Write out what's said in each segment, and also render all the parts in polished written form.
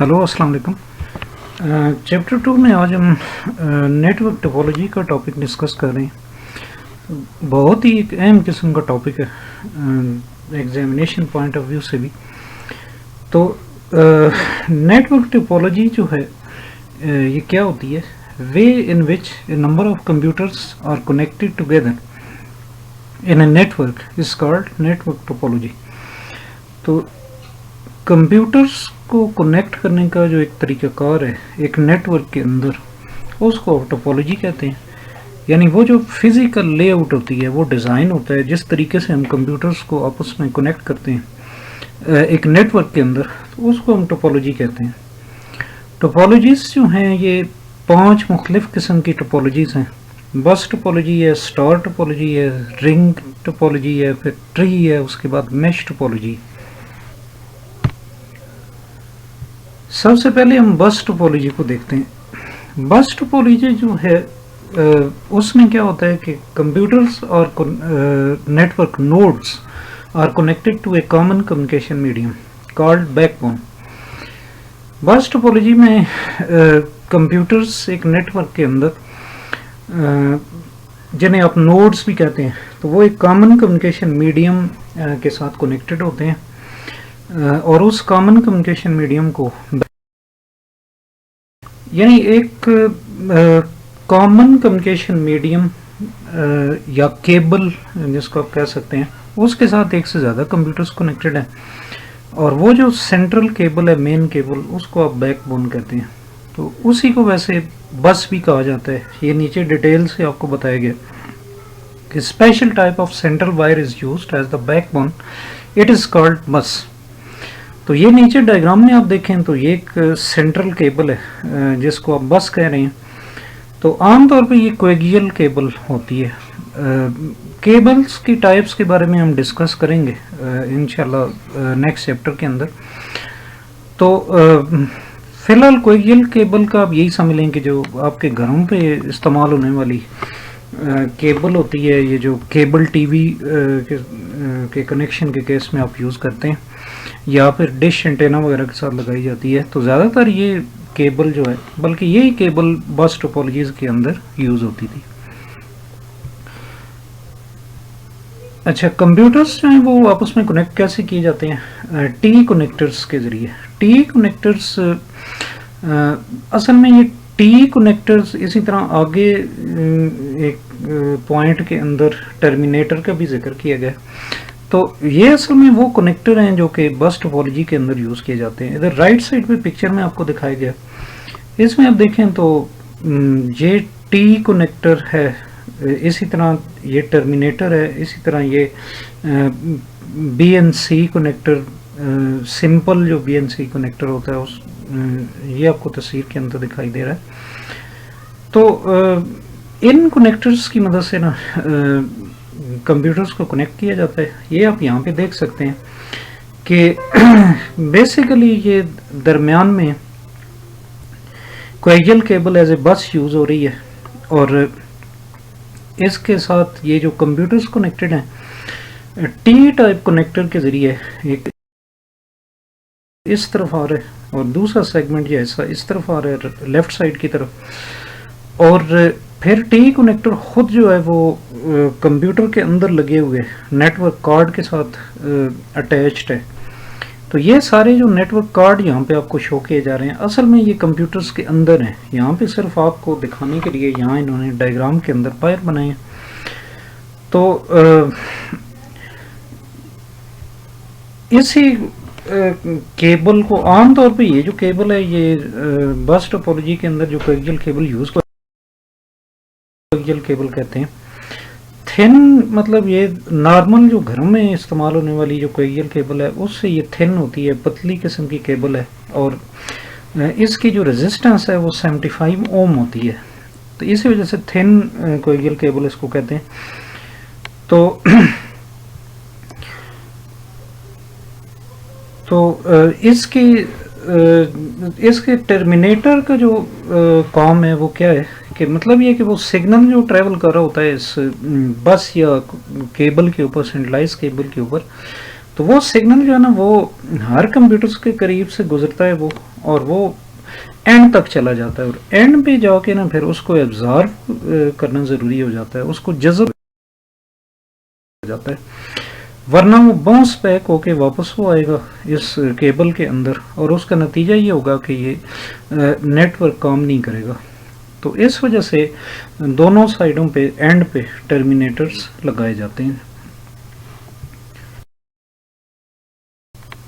Hello अस्सलाम वालेकुम। Chapter 2 में आज हम नेटवर्क टोपोलॉजी का टॉपिक डिस्कस कर रहे हैं। बहुत ही एक अहम किस्म का टॉपिक है एग्जामिनेशन पॉइंट ऑफ व्यू से भी। तो नेटवर्क टोपोलॉजी जो है ये क्या होती है? Way in which a number of computers are connected together in a network is called network topology. तो कंप्यूटर्स को कनेक्ट करने का जो एक तरीकाकार है एक नेटवर्क के अंदर, उसको टोपोलॉजी कहते हैं। यानी वो जो फिज़िकल लेआउट होती है, वो डिज़ाइन होता है जिस तरीके से हम कंप्यूटर्स को आपस में कनेक्ट करते हैं एक नेटवर्क के अंदर, तो उसको हम टोपोलॉजी कहते हैं। टोपोलॉजीज़ जो हैं ये 5 मुख्तलिफ़ किस्म की टोपोलॉजीज़ हैं। बस टोपोलॉजी है, स्टार टोपोलॉजी है, रिंग टोपोलॉजी है, फिर ट्री है, उसके बाद मैश टोपोलॉजी। सबसे पहले हम बस टोपोलॉजी को देखते हैं। बस टोपोलॉजी जो है उसमें क्या होता है कि कंप्यूटर्स और network nodes are connected to a common communication medium called backbone. Bus topology में कंप्यूटर्स एक नेटवर्क के अंदर जिन्हें आप नोड्स भी कहते हैं, तो वो एक कॉमन कम्युनिकेशन मीडियम के साथ कनेक्टेड होते हैं और उस कॉमन कम्युनिकेशन मीडियम को यानी एक कॉमन कम्युनिकेशन मीडियम या केबल जिसको आप कह सकते हैं, उसके साथ एक से ज़्यादा कंप्यूटर्स कनेक्टेड हैं और वो जो सेंट्रल केबल है, मेन केबल, उसको आप बैकबोन कहते हैं। तो उसी को वैसे बस भी कहा जाता है। ये नीचे डिटेल से आपको बताया गया कि special type of central wire is used as the backbone, it is called bus. तो ये नीचे डायग्राम में आप देखें तो ये एक सेंट्रल केबल है जिसको आप बस कह रहे हैं। तो आमतौर पे ये कोएक्सियल केबल होती है। केबल्स की टाइप्स के बारे में हम डिस्कस करेंगे इंशाल्लाह नेक्स्ट चैप्टर के अंदर। तो फिलहाल कोएक्सियल केबल का आप यही समझ लें कि जो आपके घरों पे इस्तेमाल होने वाली केबल होती है, ये जो केबल टीवी के कनेक्शन के केस में आप यूज़ करते हैं या फिर डिश एंटेना वगैरह के साथ लगाई जाती है, तो ज़्यादातर ये केबल जो है, बल्कि यही केबल बस टोपोलॉजीज़ के अंदर यूज़ होती थी। अच्छा, कंप्यूटर्स जो हैं वो आपस में कनेक्ट कैसे किए जाते हैं? टी कनेक्टर्स के ज़रिए। टी कनेक्टर्स असल में ये टी कनेक्टर्स इसी तरह आगे एक पॉइंट के अंदर टर्मिनेटर का भी जिक्र किया गया। तो ये असल में वो कनेक्टर हैं जो कि बस टोपोलॉजी के अंदर यूज़ किए जाते हैं। इधर राइट साइड पे पिक्चर में आपको दिखाया गया, इसमें आप देखें तो ये टी कनेक्टर है, इसी तरह ये टर्मिनेटर है, इसी तरह ये BNC कनेक्टर, सिंपल जो BNC कनेक्टर होता है उस ये आपको तस्वीर के अंदर दिखाई दे रहा है। तो इन कनेक्टर्स की मदद से ना कंप्यूटर्स को कनेक्ट किया जाता है। ये आप यहाँ पे देख सकते हैं कि बेसिकली ये दरमियान में कोएक्सियल केबल एज ए बस यूज़ हो रही है और इसके साथ ये जो कंप्यूटर्स कनेक्टेड हैं टी टाइप कनेक्टर के ज़रिए एक इस तरफ आ रहा है और दूसरा सेगमेंट ये ऐसा इस तरफ आ रहा है लेफ़्ट साइड की तरफ, और फिर टी कनेक्टर ख़ुद जो है वो कंप्यूटर के अंदर लगे हुए नेटवर्क कार्ड के साथ अटैच्ड है। तो ये सारे जो नेटवर्क कार्ड यहाँ पे आपको शो किए जा रहे हैं, असल में ये कंप्यूटर्स के अंदर हैं। यहाँ पे सिर्फ आपको दिखाने के लिए यहाँ इन्होंने डायग्राम के अंदर वायर बनाए हैं। तो इसी केबल को आमतौर पे ये जो केबल है ये बस टोपोलॉजी के अंदर जो coaxial cable use coaxial cable कहते हैं। थिन मतलब ये नॉर्मल जो घरों में इस्तेमाल होने वाली जो कोएक्सियल केबल है उससे ये थिन होती है, पतली किस्म की केबल है और इसकी जो रेजिस्टेंस है वो 75 ओम होती है। तो इसी वजह से थिन कोएक्सियल केबल इसको कहते हैं। तो इसके टर्मिनेटर का जो काम है वो क्या है कि मतलब ये कि वो सिग्नल जो ट्रैवल कर रहा होता है इस बस या केबल के ऊपर, सेंट्रलाइज केबल के ऊपर, तो वो सिग्नल जो है ना वो हर कंप्यूटर्स के करीब से गुजरता है वो, और वो एंड तक चला जाता है, और एंड पे जाके ना फिर उसको एब्जॉर्व करना ज़रूरी हो जाता है, उसको जज़ब हो जाता है, वरना वो बाउंस बैक होके वापस वो आएगा इस केबल के अंदर, और उसका नतीजा ये होगा कि ये नेटवर्क काम नहीं करेगा। तो इस वजह से दोनों साइडों पे एंड पे टर्मिनेटर्स लगाए जाते हैं।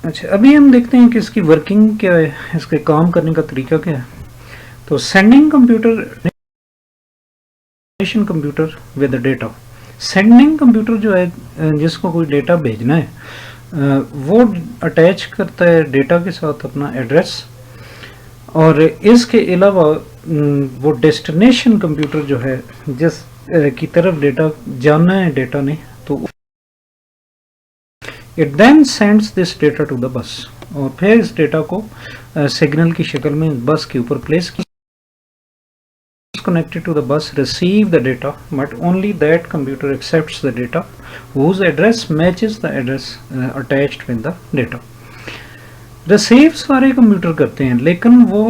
अच्छा, अभी हम देखते हैं कि इसकी वर्किंग क्या है, इसके काम करने का तरीका क्या है। तो sending computer computer with data, sending computer जो है जिसको कोई डेटा भेजना है वो अटैच करता है डेटा के साथ अपना एड्रेस, और इसके अलावा वो डेस्टिनेशन कंप्यूटर जो है जिस की तरफ डेटा जाना है डेटा ने, तो it then sends this data to the bus, और फिर इस डेटा को सिग्नल की शक्ल में बस के ऊपर प्लेस किया, connected to the bus receive the data, but only that computer accepts the data whose address matches the address attached with the data. Receive सारे कंप्यूटर करते हैं, लेकिन वो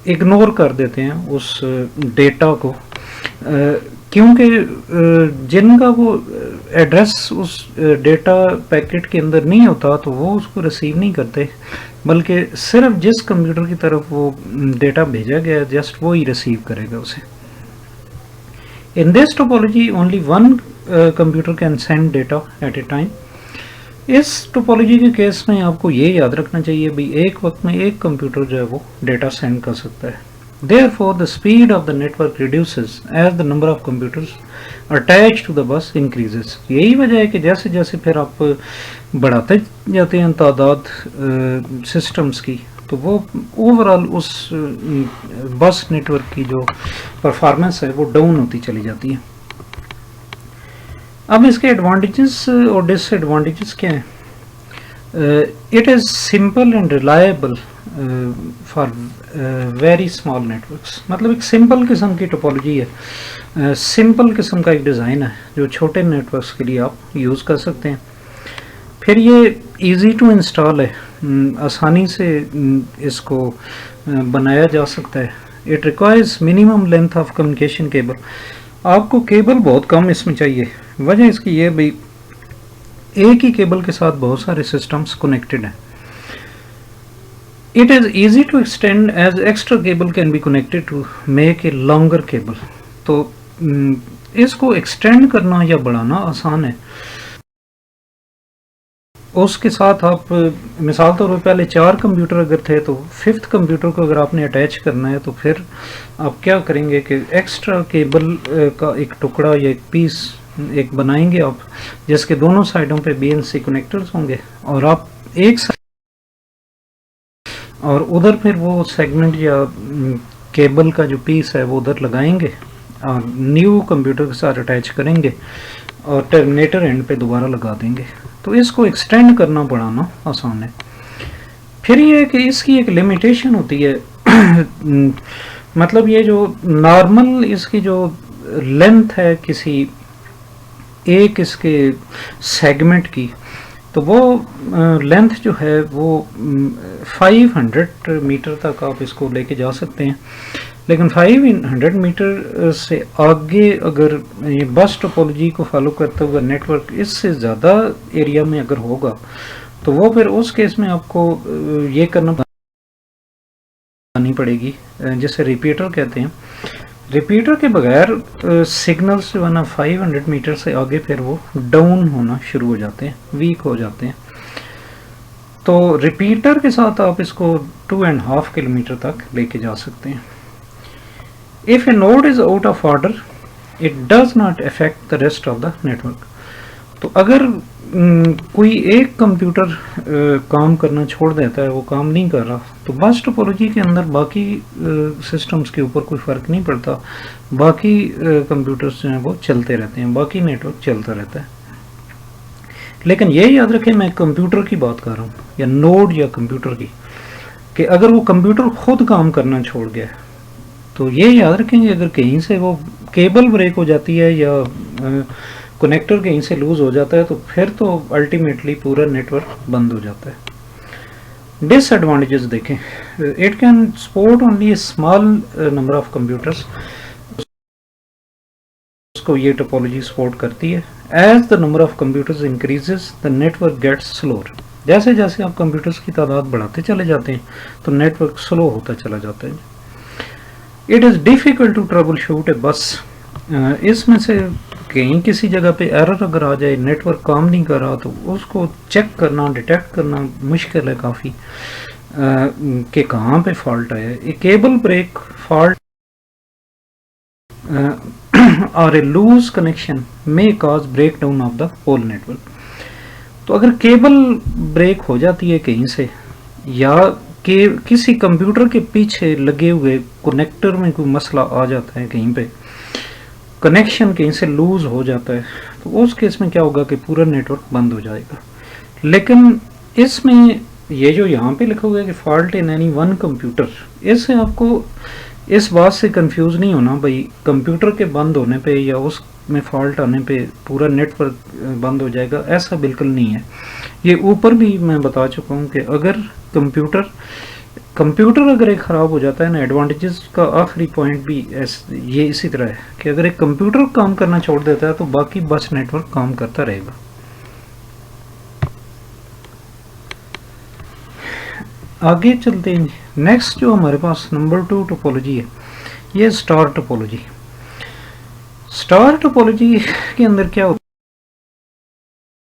इग्नोर कर देते हैं उस डेटा को, क्योंकि जिनका वो एड्रेस उस डेटा पैकेट के अंदर नहीं होता तो वो उसको रिसीव नहीं करते, बल्कि सिर्फ जिस कंप्यूटर की तरफ वो डेटा भेजा गया है जस्ट वो ही रिसीव करेगा उसे। In this topology only one computer can send data eight A time. इस टोपोलॉजी के केस में आपको ये याद रखना चाहिए भी एक वक्त में एक कंप्यूटर जो है वो डेटा सेंड कर सकता है। Therefore, the speed of the network reduces as the number of computers attached to the bus increases. यही वजह है कि जैसे जैसे फिर आप बढ़ाते जाते हैं तादाद सिस्टम्स की, तो वो ओवरऑल उस बस नेटवर्क की जो परफॉर्मेंस है वो डाउन होती चली जाती है। अब इसके एडवांटेजेस और डिसएडवांटेजेस क्या हैं? It is simple and reliable for very small networks। मतलब एक सिंपल किस्म की टोपोलॉजी है, सिंपल किस्म का एक डिज़ाइन है जो छोटे नेटवर्क्स के लिए आप यूज़ कर सकते हैं। फिर ये इजी टू इंस्टॉल है, आसानी से इसको बनाया जा सकता है। It requires minimum length of communication cable, आपको केबल बहुत कम इसमें चाहिए। वजह इसकी ये भाई एक ही केबल के साथ बहुत सारे सिस्टम्स कनेक्टेड हैं। It is easy to extend as extra cable can be connected to make a longer cable. तो इसको एक्सटेंड करना या बढ़ाना आसान है। उसके साथ आप मिसाल तौर पर पहले 4 कंप्यूटर अगर थे तो 5th कंप्यूटर को अगर आपने अटैच करना है तो फिर आप क्या करेंगे कि एक्स्ट्रा केबल का एक टुकड़ा या एक पीस एक बनाएंगे आप, जिसके दोनों साइडों पे BNC कनेक्टर्स होंगे, और आप एक और उधर फिर वो सेगमेंट या केबल का जो पीस है वो उधर लगाएंगे और न्यू कंप्यूटर के साथ अटैच करेंगे और टर्मिनेटर एंड पे दोबारा लगा देंगे। तो इसको एक्सटेंड करना बढ़ाना आसान है। फिर ये है कि इसकी एक लिमिटेशन होती है मतलब ये जो नॉर्मल इसकी जो लेंथ है किसी एक इसके सेगमेंट की, तो वो लेंथ जो है वो 500 मीटर तक आप इसको लेके जा सकते हैं। लेकिन 500 मीटर से आगे अगर ये बस टोपोलॉजी को फॉलो करते हुए नेटवर्क इससे ज़्यादा एरिया में अगर होगा तो वो फिर उस केस में आपको ये करना पड़ेगी जिसे रिपीटर कहते हैं। रिपीटर के बगैर सिग्नल्स जो है ना 500 मीटर से आगे फिर वो डाउन होना शुरू हो जाते हैं, वीक हो जाते हैं। तो रिपीटर के साथ आप इसको 2.5 किलोमीटर तक लेके जा सकते हैं। If a node is out of order, it does not affect the rest of the network। तो अगर कोई एक कंप्यूटर काम करना छोड़ देता है, वो काम नहीं कर रहा, तो बस टोपोलॉजी के अंदर बाकी सिस्टम्स के ऊपर कोई फ़र्क नहीं पड़ता, बाकी कंप्यूटर्स जो हैं वो चलते रहते हैं, बाकी नेटवर्क चलता रहता है। लेकिन ये याद रखें मैं कंप्यूटर की बात कर रहा हूँ या नोड या कंप्यूटर की, कि अगर वो कंप्यूटर खुद काम करना छोड़ गया तो ये याद रखेंगे अगर कहीं से वो केबल ब्रेक हो जाती है या कनेक्टर कहीं से लूज हो जाता है तो फिर तो अल्टीमेटली पूरा नेटवर्क बंद हो जाता है। डिसएडवांटेजेस देखें, it can support only a small number of computers, उसको ये टोपोलॉजी सपोर्ट करती है। As the number of computers increases the network gets slower, जैसे जैसे आप कंप्यूटर्स की तादाद बढ़ाते चले जाते हैं तो नेटवर्क स्लो होता चला जाता है। It is difficult to troubleshoot a bus, इसमें से कहीं किसी जगह पे एरर अगर आ जाए, नेटवर्क काम नहीं कर रहा, तो उसको चेक करना, डिटेक्ट करना मुश्किल है काफ़ी कि कहाँ पे फॉल्ट आया है। ए केबल ब्रेक फॉल्ट और a loose connection may cause breakdown of the whole network. तो अगर केबल ब्रेक हो जाती है कहीं से, या कि किसी कंप्यूटर के पीछे लगे हुए कनेक्टर में कोई मसला आ जाता है, कहीं पे कनेक्शन कहीं से लूज हो जाता है, तो उस केस में क्या होगा कि पूरा नेटवर्क बंद हो जाएगा। लेकिन इसमें ये जो यहाँ पे लिखा हुआ है कि fault in any one computer, इससे आपको इस बात से कंफ्यूज नहीं होना भाई कंप्यूटर के बंद होने पे या उसमें फॉल्ट आने पे पूरा नेटवर्क बंद हो जाएगा, ऐसा बिल्कुल नहीं है। ये ऊपर भी मैं बता चुका हूँ कि अगर कंप्यूटर अगर एक ख़राब हो जाता है ना, एडवांटेजेस का आखिरी पॉइंट भी ये इसी तरह है कि अगर एक कंप्यूटर काम करना छोड़ देता है तो बाकी बस नेटवर्क काम करता रहेगा। आगे चलते हैं। नेक्स्ट जो हमारे पास नंबर 2 टोपोलॉजी है, ये स्टार टोपोलॉजी। स्टार टोपोलॉजी के अंदर क्या होता है,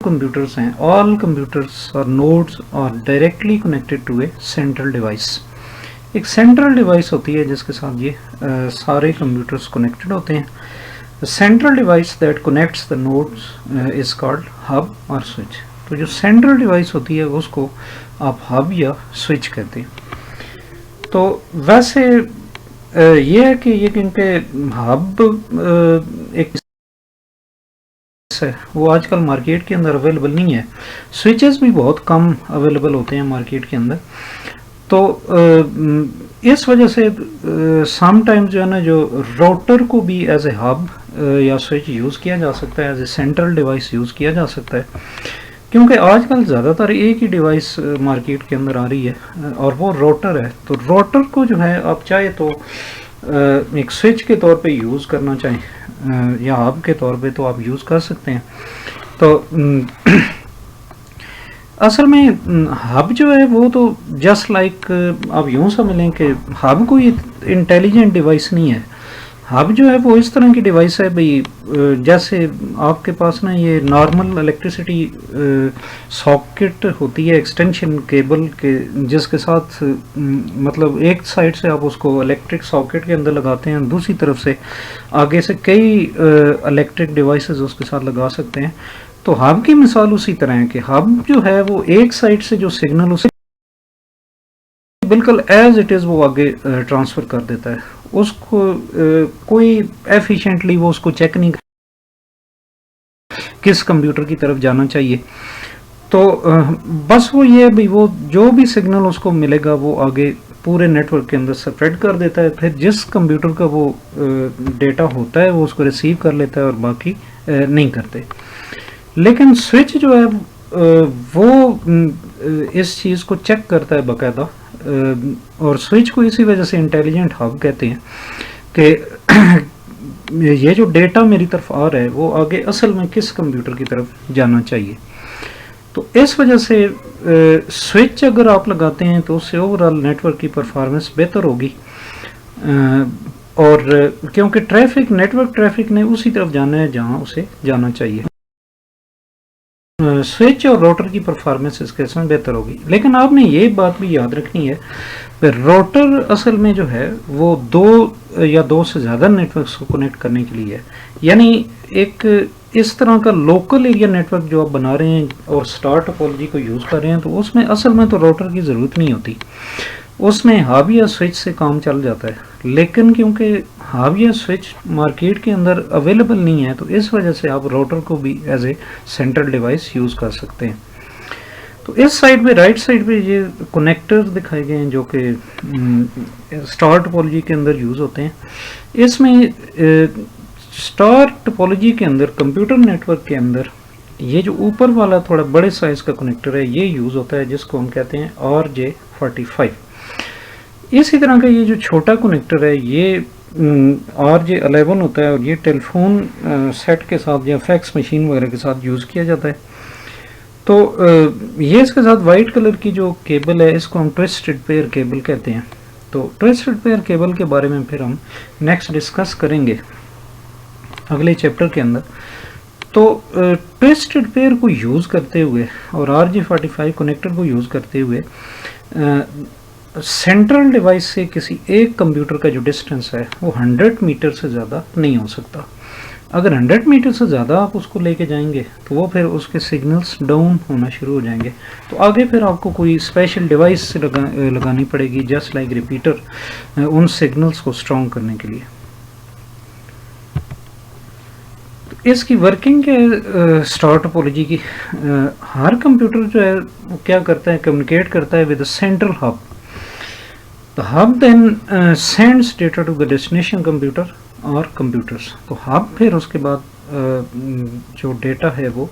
कंप्यूटर्स हैं, ऑल कंप्यूटर्स और nodes are directly connected to a central device. एक सेंट्रल डिवाइस होती है जिसके साथ ये सारे कंप्यूटर्स कनेक्टेड होते हैं। The central device that connects the nodes is called hub और स्विच। तो जो सेंट्रल डिवाइस होती है उसको आप हब या स्विच कहते हैं। तो वैसे ये है कि ये क्योंकि हब एक है, वो आजकल मार्केट के अंदर अवेलेबल नहीं है। स्विचेस भी बहुत कम अवेलेबल होते हैं मार्केट के अंदर। तो इस वजह से समटाइम्स जो है ना, जो रोटर को भी एज ए हब या स्विच यूज़ किया जा सकता है, as a central device use किया जा सकता है, क्योंकि आजकल ज़्यादातर एक ही डिवाइस मार्केट के अंदर आ रही है और वो रोटर है। तो रोटर को जो है आप चाहे तो एक स्विच के तौर पे यूज़ करना चाहें या हब के तौर पे तो आप यूज़ कर सकते हैं। तो असल में हब जो है वो तो जस्ट लाइक आप यूँ समझ लें कि हब कोई इंटेलिजेंट डिवाइस नहीं है। हब जो है वो इस तरह की डिवाइस है भाई, जैसे आपके पास ना ये नॉर्मल इलेक्ट्रिसिटी सॉकेट होती है, एक्सटेंशन केबल के, जिसके साथ मतलब एक साइड से आप उसको इलेक्ट्रिक सॉकेट के अंदर लगाते हैं, दूसरी तरफ से आगे से कई इलेक्ट्रिक डिवाइसेस उसके साथ लगा सकते हैं। तो हब की मिसाल उसी तरह है कि हब जो है वो एक साइड से जो सिग्नल उसे बिल्कुल एज इट इज़ वो आगे ट्रांसफ़र कर देता है। उसको कोई एफिशिएंटली वो उसको चेक नहीं किस कंप्यूटर की तरफ जाना चाहिए। तो बस वो ये भाई वो जो भी सिग्नल उसको मिलेगा वो आगे पूरे नेटवर्क के अंदर स्प्रेड कर देता है। फिर जिस कंप्यूटर का वो डेटा होता है वो उसको रिसीव कर लेता है और बाकी नहीं करते। लेकिन स्विच जो है वो इस चीज़ को चेक करता है बाकायदा, और स्विच को इसी वजह से इंटेलिजेंट हब कहते हैं कि ये जो डेटा मेरी तरफ आ रहा है वो आगे असल में किस कंप्यूटर की तरफ जाना चाहिए। तो इस वजह से स्विच अगर आप लगाते हैं तो उससे ओवरऑल नेटवर्क की परफॉर्मेंस बेहतर होगी, और क्योंकि ट्रैफिक नेटवर्क ट्रैफिक ने उसी तरफ जाना है जहां उसे जाना चाहिए। स्विच और रोटर की परफॉर्मेंस इस केस में बेहतर होगी। लेकिन आपने ये बात भी याद रखनी है कि रोटर असल में जो है वो दो या दो से ज़्यादा नेटवर्क्स को कनेक्ट करने के लिए है। यानी एक इस तरह का लोकल एरिया नेटवर्क जो आप बना रहे हैं और स्टार टोपोलॉजी को यूज़ कर रहे हैं तो उसमें असल में तो रोटर की ज़रूरत नहीं होती, उसमें हब या स्विच से काम चल जाता है। लेकिन क्योंकि हब या स्विच मार्केट के अंदर अवेलेबल नहीं है तो इस वजह से आप रोटर को भी as a central device use कर सकते हैं। तो इस साइड पे राइट साइड पे ये कनेक्टर दिखाए गए हैं जो कि स्टार टोपोलॉजी के अंदर यूज़ होते हैं। इसमें स्टार टोपोलॉजी के अंदर, कंप्यूटर नेटवर्क के अंदर, ये जो ऊपर वाला थोड़ा बड़े साइज का कनेक्टर है ये यूज़ होता है, जिसको हम कहते हैं RJ45। इसी तरह का ये जो छोटा कनेक्टर है ये RJ11 होता है, और ये टेलीफोन सेट के साथ या फैक्स मशीन वगैरह के साथ यूज़ किया जाता है। तो ये इसके साथ वाइट कलर की जो केबल है इसको हम ट्विस्टेड पेयर केबल कहते हैं। तो ट्विस्टेड पेयर केबल के बारे में फिर हम नेक्स्ट डिस्कस करेंगे अगले चैप्टर के अंदर। तो ट्विस्टेड पेयर को यूज़ करते हुए और RJ45 कनेक्टर को यूज़ करते हुए सेंट्रल डिवाइस से किसी एक कंप्यूटर का जो डिस्टेंस है वो 100 मीटर से ज़्यादा नहीं हो सकता। अगर 100 मीटर से ज़्यादा आप उसको लेके जाएंगे तो वो फिर उसके सिग्नल्स डाउन होना शुरू हो जाएंगे। तो आगे फिर आपको कोई स्पेशल डिवाइस लगानी पड़ेगी, जस्ट लाइक रिपीटर, उन सिग्नल्स को स्ट्रॉन्ग करने के लिए। तो इसकी वर्किंग के स्टार टोपोलॉजी की, हर कंप्यूटर जो है वो क्या करता है, कम्युनिकेट करता है with central hub. The hub then sends data to the destination computer और computers। तो hub फिर उसके बाद जो डेटा है वो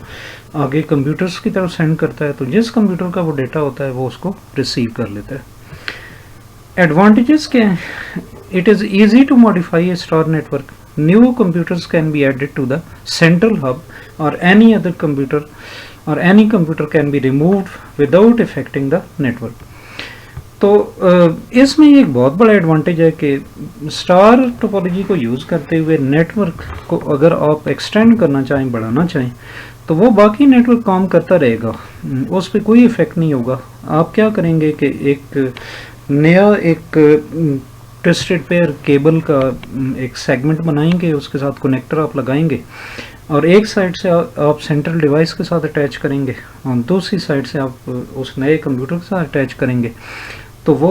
आगे कंप्यूटर्स की तरफ सेंड करता है। तो जिस कंप्यूटर का वो डेटा होता है वो उसको रिसीव कर लेता है। एडवांटेजेस क्या हैं? It is easy to modify a star network. New computers can be added to the central hub और एनी अदर कंप्यूटर, और any computer can be removed without affecting the network. तो इसमें एक बहुत बड़ा एडवांटेज है कि स्टार टोपोलॉजी को यूज़ करते हुए नेटवर्क को अगर आप एक्सटेंड करना चाहें, बढ़ाना चाहें, तो वो बाकी नेटवर्क काम करता रहेगा, उस पर कोई इफ़ेक्ट नहीं होगा। आप क्या करेंगे कि एक नया एक ट्विस्टेड पेयर केबल का एक सेगमेंट बनाएंगे, उसके साथ कनेक्टर आप लगाएंगे और एक साइड से आप सेंट्रल डिवाइस के साथ अटैच करेंगे और दूसरी साइड से आप उस नए कंप्यूटर के साथ अटैच करेंगे, तो वो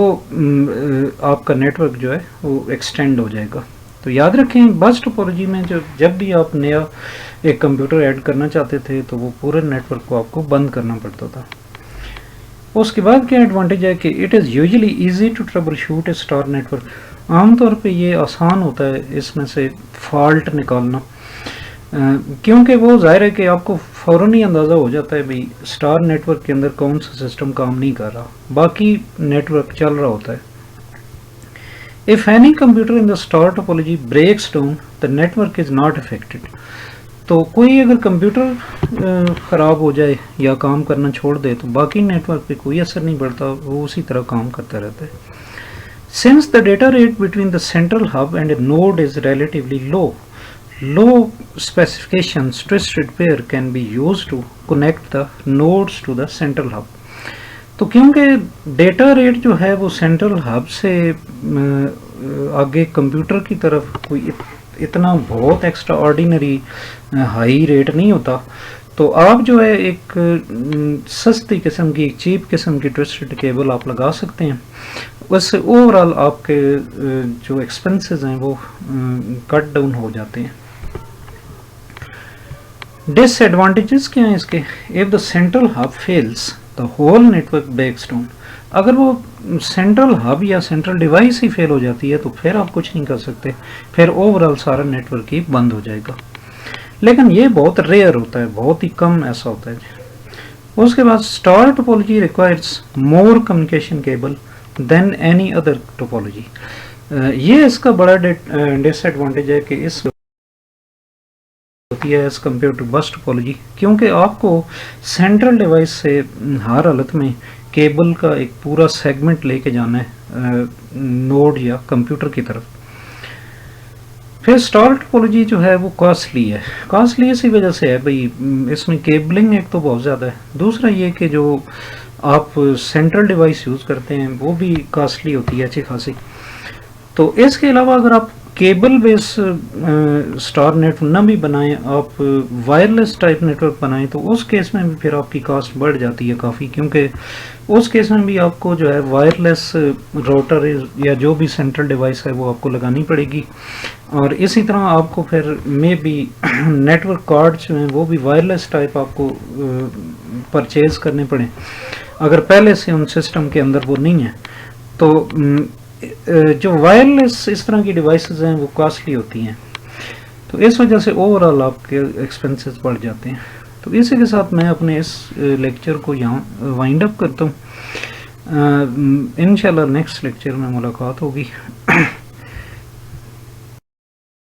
आपका नेटवर्क जो है वो एक्सटेंड हो जाएगा। तो याद रखें, बस टोपोलॉजी में जब भी आप नया एक कंप्यूटर ऐड करना चाहते थे तो वो पूरे नेटवर्क को आपको बंद करना पड़ता था। उसके बाद क्या एडवांटेज है कि it is usually easy to troubleshoot a star network. आमतौर पे ये आसान होता है इसमें से फॉल्ट निकालना, क्योंकि वो जाहिर है कि आपको फ़ौरन ही अंदाज़ा हो जाता है भाई स्टार नेटवर्क के अंदर कौन सा सिस्टम काम नहीं कर रहा, बाकी नेटवर्क चल रहा होता है। If any computer in the star topology breaks down the network is not affected. तो कोई अगर कंप्यूटर ख़राब हो जाए या काम करना छोड़ दे तो बाकी नेटवर्क पे कोई असर नहीं पड़ता, वो उसी तरह काम करता रहता है। Since the data rate between the central hub and A node is relatively low, low specifications twisted pair can be used to connect the nodes to the central hub। तो क्योंकि डेटा रेट जो है वो central hub से आगे computer की तरफ कोई इतना बहुत एक्स्ट्रा ऑर्डिनरी हाई रेट नहीं होता, तो आप जो है एक सस्ती किस्म की, चीप किस्म की ट्विस्टेड केबल आप लगा सकते हैं। उससे ओवरऑल आपके जो एक्सपेंसेस हैं वो कट डाउन हो जाते हैं। डिसएडवांटेजेस क्या हैं इसके? If the central hub fails the whole network breaks down. अगर वो सेंट्रल हब या सेंट्रल डिवाइस ही फेल हो जाती है तो फिर आप कुछ नहीं कर सकते, फिर ओवरऑल सारा नेटवर्क ही बंद हो जाएगा। लेकिन ये बहुत रेयर होता है, बहुत ही कम ऐसा होता है। उसके बाद star topology requires more communication cable than any other topology. ये इसका बड़ा डिसएडवांटेज है कि इस होती है as compare to bus topology, क्योंकि आपको सेंट्रल डिवाइस से हर हालत में केबल का एक पूरा सेगमेंट लेके जाना है नोड या कंप्यूटर की तरफ। फिर स्टार टोपोलॉजी जो है वो कॉस्टली है। कॉस्टली इसी वजह से है भाई, इसमें केबलिंग एक तो बहुत ज़्यादा है, दूसरा ये कि जो आप सेंट्रल डिवाइस यूज़ करते हैं वो भी कॉस्टली होती है अच्छी खासी। तो इसके अलावा अगर आप केबल बेस स्टार नेटवर्क ना भी बनाएं, आप वायरलेस टाइप नेटवर्क बनाएं, तो उस केस में भी फिर आपकी कॉस्ट बढ़ जाती है काफ़ी, क्योंकि उस केस में भी आपको जो है वायरलेस राउटर या जो भी सेंट्रल डिवाइस है वो आपको लगानी पड़ेगी। और इसी तरह आपको फिर मे बी नेटवर्क कार्ड जो हैं वो भी वायरलेस टाइप आपको परचेज़ करने पड़े, अगर पहले से उन सिस्टम के अंदर वो नहीं है। तो जो वायरलेस इस तरह की डिवाइसेस हैं वो कॉस्टली होती हैं। तो इस वजह से ओवरऑल आपके एक्सपेंसेस बढ़ जाते हैं। तो इसी के साथ मैं अपने इस लेक्चर को यहाँ वाइंड अप करता हूँ। इंशाल्लाह नेक्स्ट लेक्चर में मुलाकात होगी।